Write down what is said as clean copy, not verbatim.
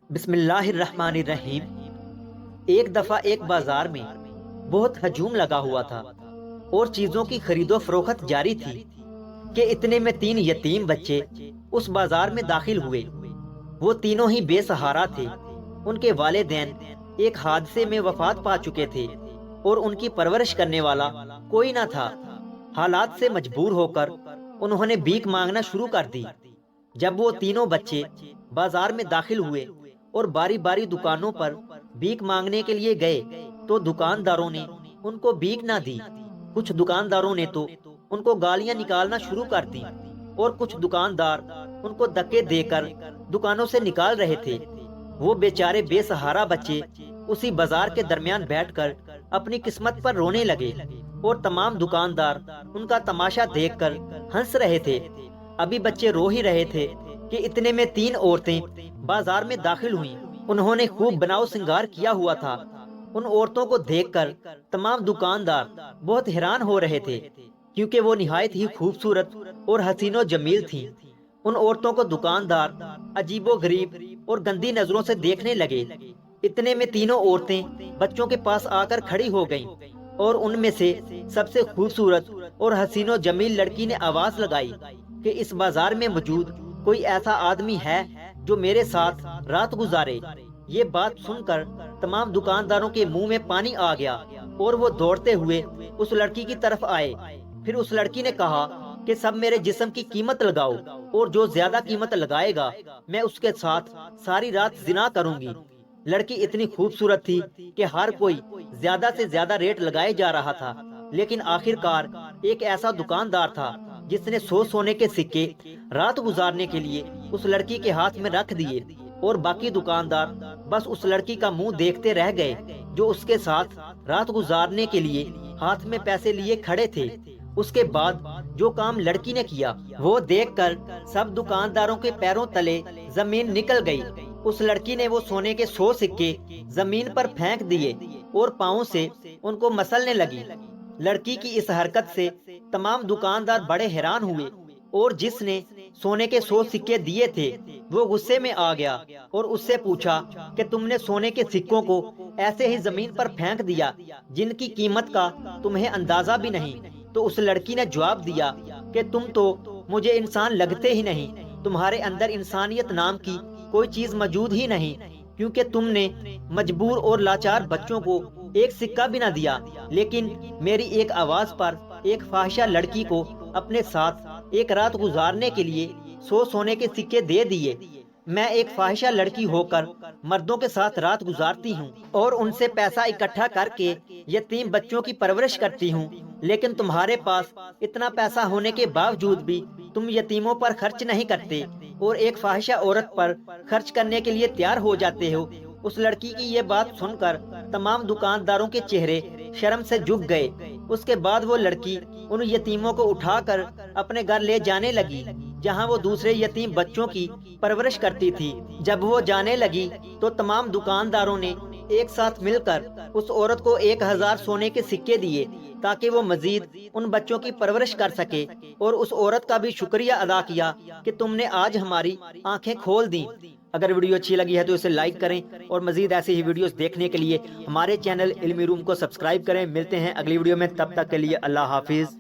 بسم اللہ الرحمن الرحیم۔ ایک دفعہ ایک بازار میں بہت ہجوم لگا ہوا تھا اور چیزوں کی خرید و فروخت جاری تھی کہ اتنے میں تین یتیم بچے اس بازار میں داخل ہوئے۔ وہ تینوں ہی بے سہارا تھے۔ ان کے والدین ایک حادثے میں وفات پا چکے تھے اور ان کی پرورش کرنے والا کوئی نہ تھا۔ حالات سے مجبور ہو کر انہوں نے بھیک مانگنا شروع کر دی۔ جب وہ تینوں بچے بازار میں داخل ہوئے اور باری باری دکانوں پر بھیک مانگنے کے لیے گئے تو دکانداروں نے ان کو بھیک نہ دی۔ کچھ دکانداروں نے تو ان کو گالیاں نکالنا شروع کر دی اور کچھ دکاندار ان کو دھکے دے کر دکانوں سے نکال رہے تھے۔ وہ بیچارے بے سہارا بچے اسی بازار کے درمیان بیٹھ کر اپنی قسمت پر رونے لگے اور تمام دکاندار ان کا تماشا دیکھ کر ہنس رہے تھے۔ ابھی بچے رو ہی رہے تھے کہ اتنے میں تین عورتیں بازار میں داخل ہوئیں۔ انہوں نے خوب بناؤ سنگار کیا ہوا تھا۔ ان عورتوں کو دیکھ کر تمام دکاندار بہت حیران ہو رہے تھے کیونکہ وہ نہایت ہی خوبصورت اور حسین و جمیل تھیں۔ ان عورتوں کو دکاندار عجیب و غریب اور گندی نظروں سے دیکھنے لگے۔ اتنے میں تینوں عورتیں بچوں کے پاس آ کر کھڑی ہو گئیں اور ان میں سے سب سے خوبصورت اور حسین و جمیل لڑکی نے آواز لگائی کہ اس بازار میں موجود کوئی ایسا آدمی ہے جو میرے ساتھ رات گزارے۔ یہ بات سن کر تمام دکانداروں کے منہ میں پانی آ گیا اور وہ دوڑتے ہوئے اس لڑکی کی طرف آئے۔ پھر اس لڑکی نے کہا کہ سب میرے جسم کی قیمت لگاؤ اور جو زیادہ قیمت لگائے گا میں اس کے ساتھ ساری رات زنا کروں گی۔ لڑکی اتنی خوبصورت تھی کہ ہر کوئی زیادہ سے زیادہ ریٹ لگائے جا رہا تھا، لیکن آخر کار ایک ایسا دکاندار تھا جس نے 100 سونے کے سکے رات گزارنے کے لیے اس لڑکی کے ہاتھ میں رکھ دیے اور باقی دکاندار بس اس لڑکی کا منہ دیکھتے رہ گئے جو اس کے ساتھ رات گزارنے کے لیے ہاتھ میں پیسے لیے کھڑے تھے۔ اس کے بعد جو کام لڑکی نے کیا وہ دیکھ کر سب دکانداروں کے پیروں تلے زمین نکل گئی۔ اس لڑکی نے وہ سونے کے 100 سکے زمین پر پھینک دیے اور پاؤں سے ان کو مسلنے لگی۔ لڑکی کی اس حرکت سے تمام دکاندار بڑے حیران ہوئے اور جس نے سونے کے 100 سکے دیے تھے وہ غصے میں آ گیا اور اس سے پوچھا کہ تم نے سونے کے سکوں کو ایسے ہی زمین پر پھینک دیا جن کی قیمت کا تمہیں اندازہ بھی نہیں۔ تو اس لڑکی نے جواب دیا کہ تم تو مجھے انسان لگتے ہی نہیں، تمہارے اندر انسانیت نام کی کوئی چیز موجود ہی نہیں، کیونکہ تم نے مجبور اور لاچار بچوں کو ایک سکہ بھی نہ دیا، لیکن میری ایک آواز پر ایک فاحشہ لڑکی کو اپنے ساتھ ایک رات گزارنے کے لیے 100 سونے کے سکے دے دیے۔ میں ایک فاحشہ لڑکی ہو کر مردوں کے ساتھ رات گزارتی ہوں اور ان سے پیسہ اکٹھا کر کے یتیم بچوں کی پرورش کرتی ہوں، لیکن تمہارے پاس اتنا پیسہ ہونے کے باوجود بھی تم یتیموں پر خرچ نہیں کرتے اور ایک فاحشہ عورت پر خرچ کرنے کے لیے تیار ہو جاتے ہو۔ اس لڑکی کی یہ بات سن کر تمام دکانداروں کے چہرے شرم سے جھک گئے۔ اس کے بعد وہ لڑکی ان یتیموں کو اٹھا کر اپنے گھر لے جانے لگی جہاں وہ دوسرے یتیم بچوں کی پرورش کرتی تھی۔ جب وہ جانے لگی تو تمام دکانداروں نے ایک ساتھ مل کر اس عورت کو 1000 سونے کے سکے دیے تاکہ وہ مزید ان بچوں کی پرورش کر سکے، اور اس عورت کا بھی شکریہ ادا کیا کہ تم نے آج ہماری آنکھیں کھول دیں۔ اگر ویڈیو اچھی لگی ہے تو اسے لائک کریں اور مزید ایسی ہی ویڈیوز دیکھنے کے لیے ہمارے چینل علمی روم کو سبسکرائب کریں۔ ملتے ہیں اگلی ویڈیو میں، تب تک کے لیے اللہ حافظ۔